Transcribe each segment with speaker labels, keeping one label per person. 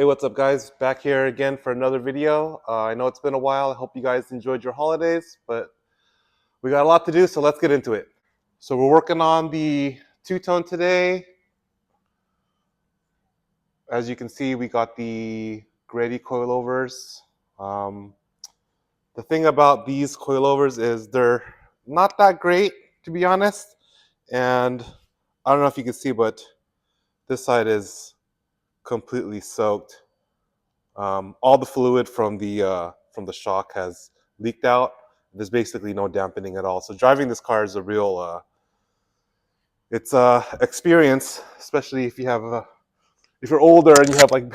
Speaker 1: Hey, what's up guys? Back here again for another video. I know it's been a while. I hope you guys enjoyed your holidays, but we got a lot to do, so let's get into it. So we're working on the two-tone today. As you can see, we got the Grady coilovers. The thing about these coilovers is they're not that great, to be honest. And I don't know if you can see, but this side is completely soaked. All the fluid from the shock has leaked out. There's basically no dampening at all. So driving this car is a real it's experience, especially if you have if you're older and you have like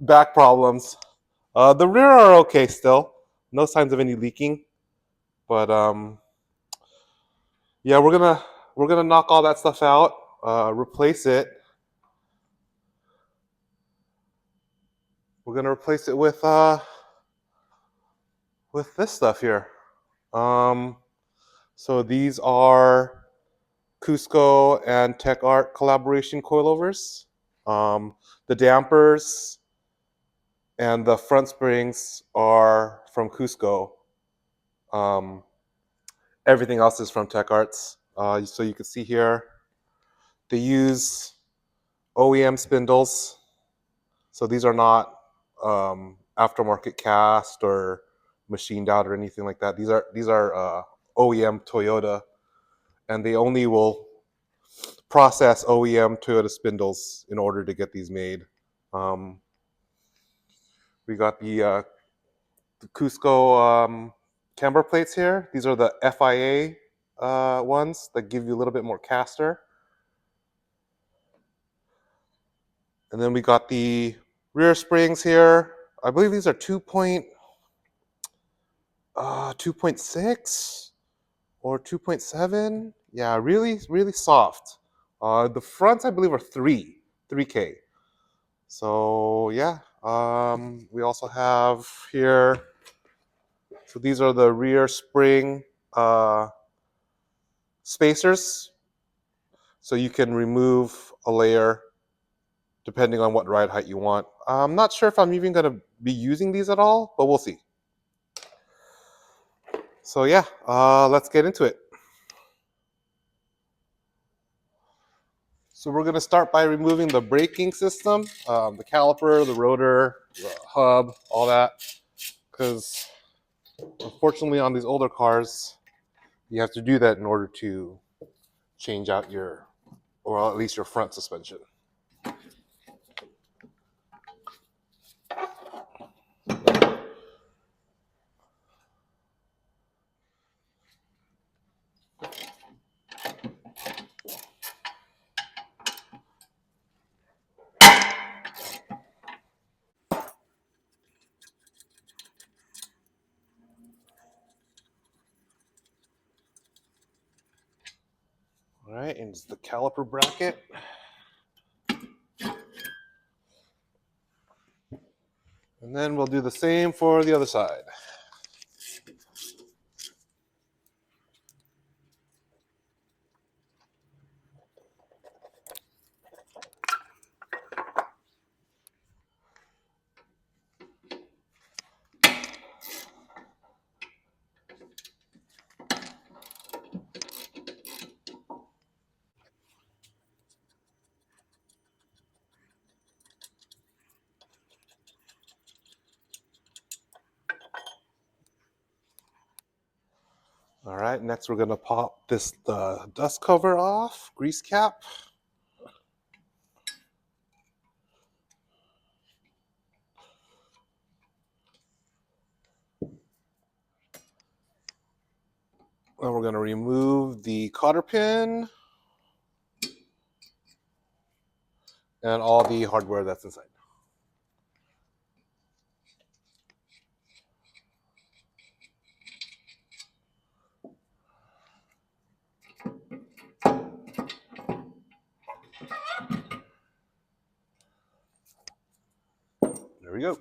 Speaker 1: back problems. The rear are okay still, no signs of any leaking, but yeah, we're gonna knock all that stuff out, replace it. We're gonna replace it with this stuff here. So these are Cusco and Tec Art collaboration coilovers. The dampers and the front springs are from Cusco. Everything else is from Tec Arts. So you can see here, they use OEM spindles. So these are not aftermarket cast or machined out or anything like that. These are OEM Toyota, and they only will process OEM Toyota spindles in order to get these made. We got the Cusco camber plates here. These are the FIA ones that give you a little bit more caster. And then we got the rear springs here. I believe these are 2.6 or 2.7. Yeah, really, really soft. The fronts, I believe, are 3K. So yeah, we also have here, so these are the rear spring spacers. So you can remove a layer depending on what ride height you want. I'm not sure if I'm even gonna be using these at all, but we'll see. So yeah, let's get into it. So we're gonna start by removing the braking system, the caliper, the rotor, the hub, all that, because unfortunately on these older cars, you have to do that in order to change out your, or at least your front suspension. All right, and it's the caliper bracket. And then we'll do the same for the other side. All right, next we're gonna pop this dust cover off, grease cap. And we're gonna remove the cotter pin and all the hardware that's inside. There we go.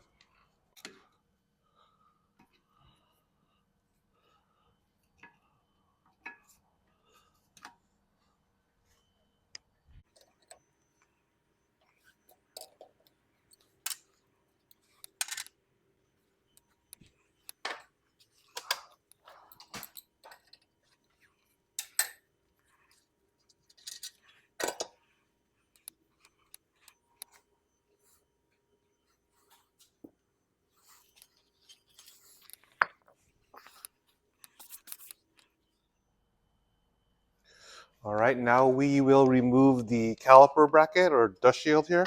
Speaker 1: All right, now we will remove the caliper bracket or dust shield here.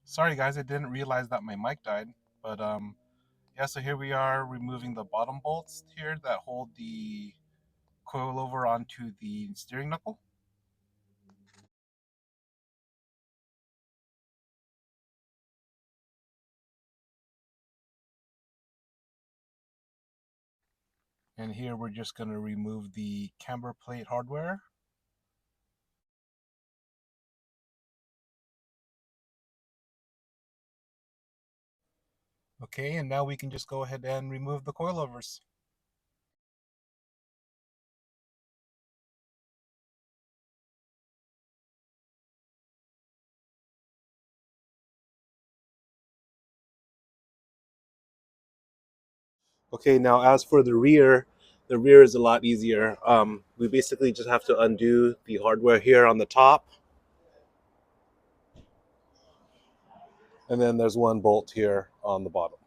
Speaker 1: Sorry guys, I didn't realize that my mic died, but yeah, so here we are removing the bottom bolts here that hold the coilover onto the steering knuckle. And here we're just going to remove the camber plate hardware. Okay, and now we can just go ahead and remove the coilovers. Okay, now as for the rear is a lot easier. We basically just have to undo the hardware here on the top. And then there's one bolt here on the bottom.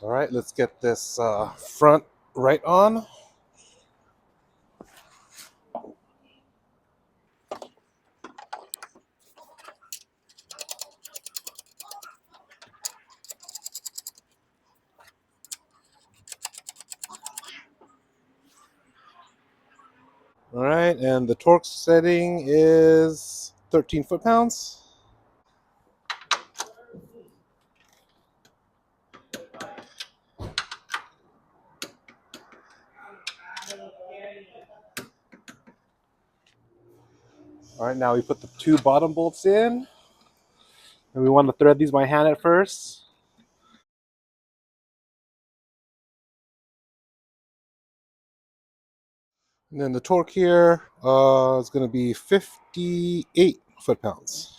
Speaker 1: All right, let's get this front right on. All right, and the torque setting is 13 foot-pounds. All right, now we put the two bottom bolts in. And we want to thread these by hand at first. And then the torque here is going to be 58 foot-pounds.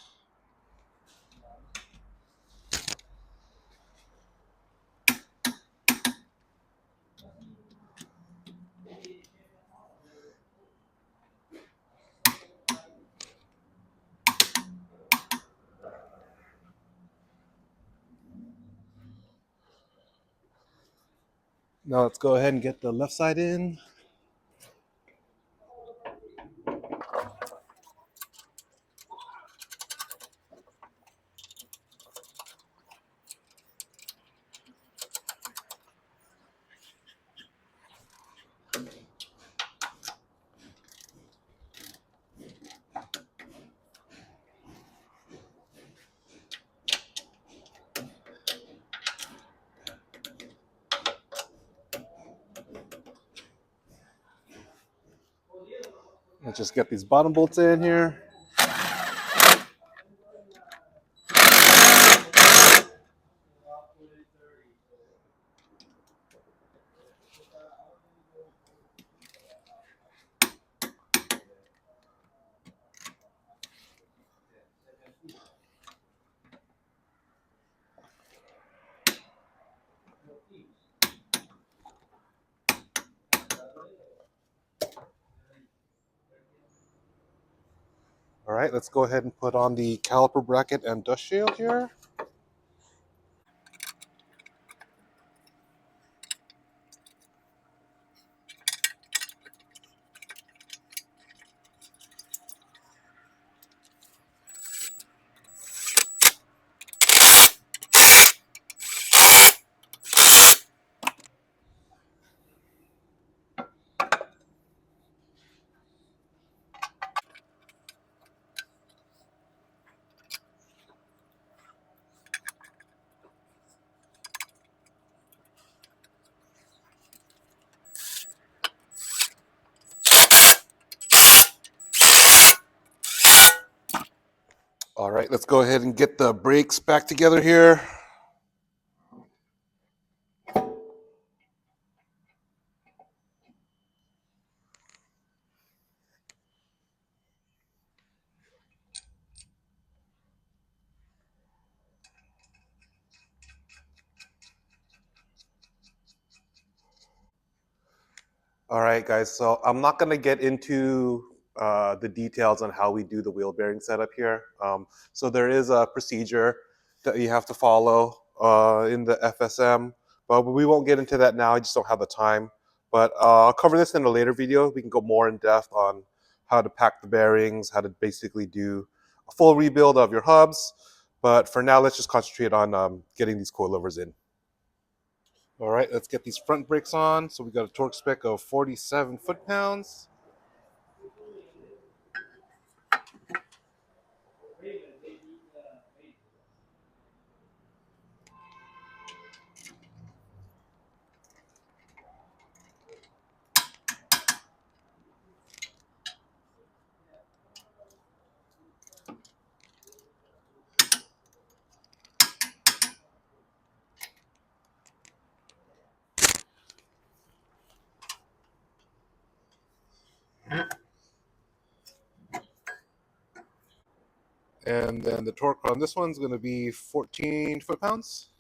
Speaker 1: Now let's go ahead and get the left side in. Let's just get these bottom bolts in here. All right, let's go ahead and put on the caliper bracket and dust shield here. All right, let's go ahead and get the brakes back together here. All right, guys, so I'm not going to get into the details on how we do the wheel bearing setup here. So there is a procedure that you have to follow in the FSM, but we won't get into that now. I just don't have the time. But I'll cover this in a later video. We can go more in depth on how to pack the bearings, how to basically do a full rebuild of your hubs. But for now, let's just concentrate on getting these coilovers in. All right, let's get these front brakes on. So we got a torque spec of 47 foot-pounds. And then the torque on this one's going to be 14 foot-pounds.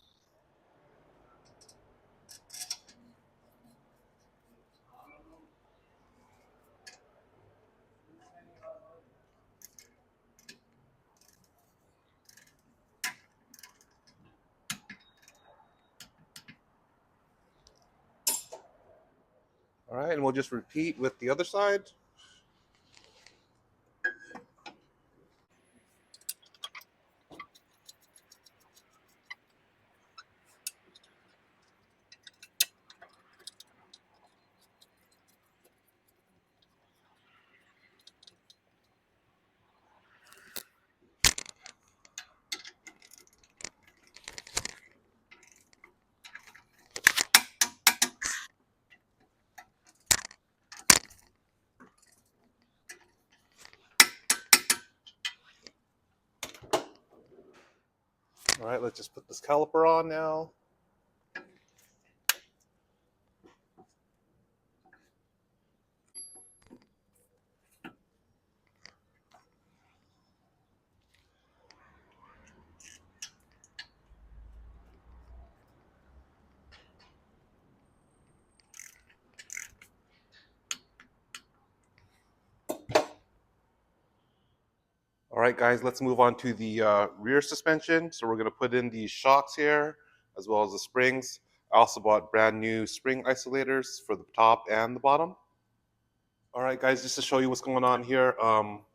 Speaker 1: All right, and we'll just repeat with the other side. All right, let's just put this caliper on now. All right, guys, let's move on to the rear suspension. So we're going to put in these shocks here, as well as the springs. I also bought brand new spring isolators for the top and the bottom. All right, guys, just to show you what's going on here,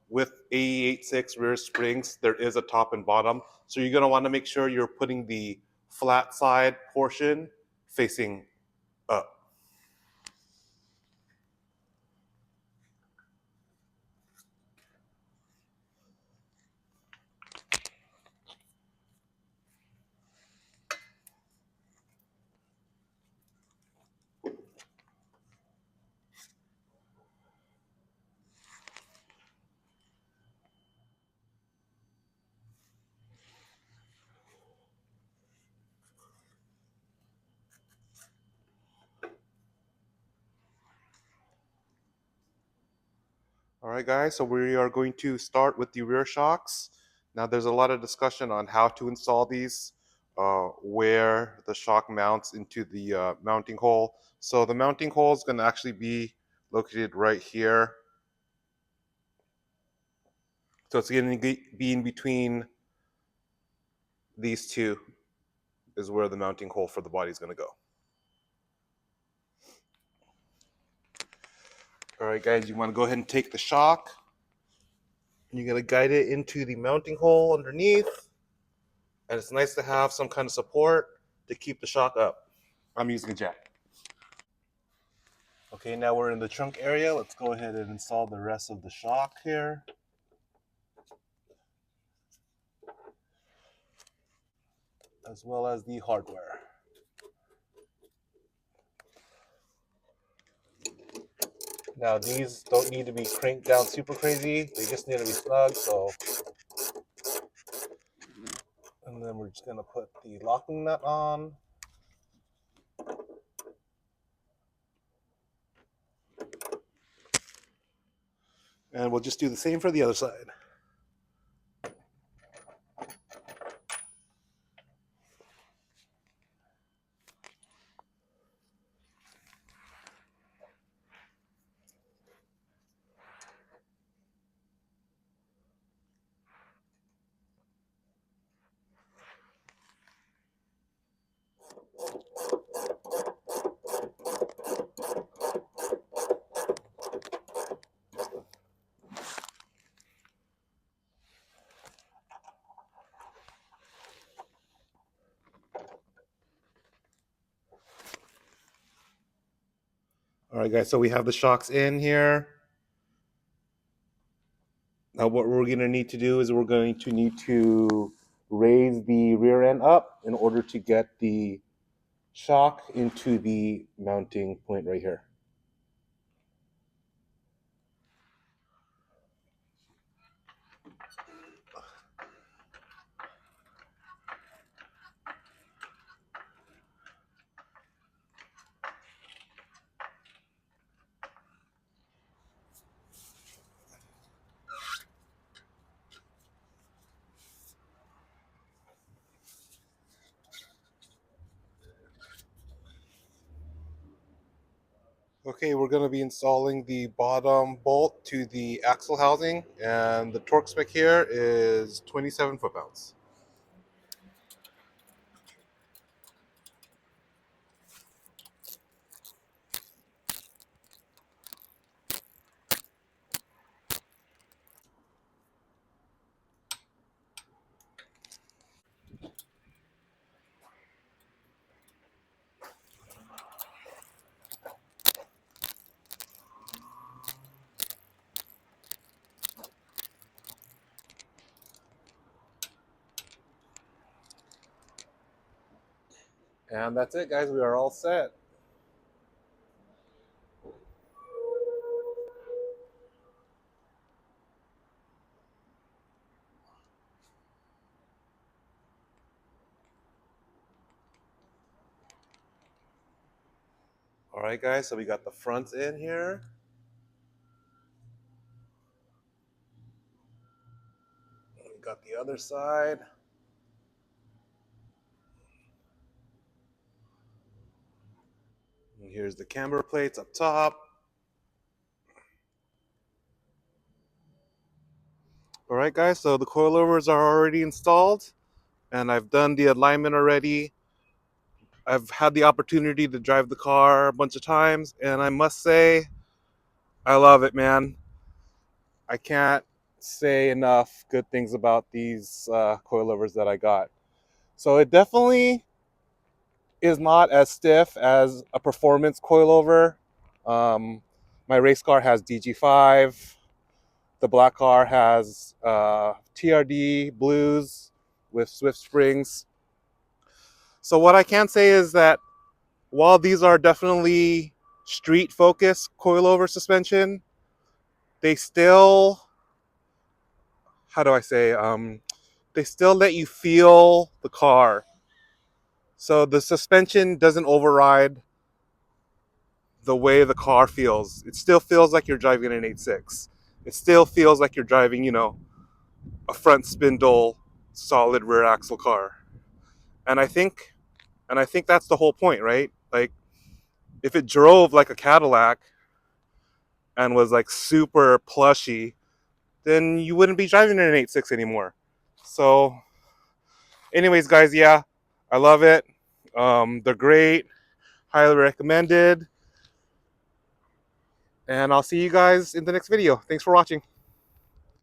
Speaker 1: with AE86 rear springs, there is a top and bottom. So you're going to want to make sure you're putting the flat side portion facing up. All right, guys, so we are going to start with the rear shocks. Now, there's a lot of discussion on how to install these, where the shock mounts into the mounting hole. So the mounting hole is going to actually be located right here. So it's going to be in between these two is where the mounting hole for the body is going to go. All right, guys, you want to go ahead and take the shock. And you're going to guide it into the mounting hole underneath. And it's nice to have some kind of support to keep the shock up. I'm using a jack. Okay, now we're in the trunk area. Let's go ahead and install the rest of the shock here. As well as the hardware. Now these don't need to be cranked down super crazy. They just need to be snug, so. And then we're just gonna put the locking nut on. And we'll just do the same for the other side. All right, guys, so we have the shocks in here. Now what we're gonna need to do is we're going to need to raise the rear end up in order to get the shock into the mounting point right here. Okay, we're going to be installing the bottom bolt to the axle housing, and the torque spec here is 27 foot-pounds. And that's it, guys. We are all set. All right, guys, so we got the fronts in here. We got the other side. And here's the camber plates up top. All right, guys, so the coilovers are already installed, and I've done the alignment already. I've had the opportunity to drive the car a bunch of times, and I must say, I love it, man. I can't say enough good things about these coilovers that I got. So it definitely is not as stiff as a performance coilover. My race car has DG5. The black car has TRD blues with Swift springs. So what I can say is that while these are definitely street focused coilover suspension, they still, how do I say, they still let you feel the car. So the suspension doesn't override the way the car feels. It still feels like you're driving an 86. it still feels like you're driving, you know, a front spindle, solid rear axle car. And I think, that's the whole point, right? Like, if it drove like a Cadillac and was like super plushy, then you wouldn't be driving an 86 anymore. So, anyways, guys, yeah, I love it. They're great, highly recommended. And I'll see you guys in the next video. Thanks for watching.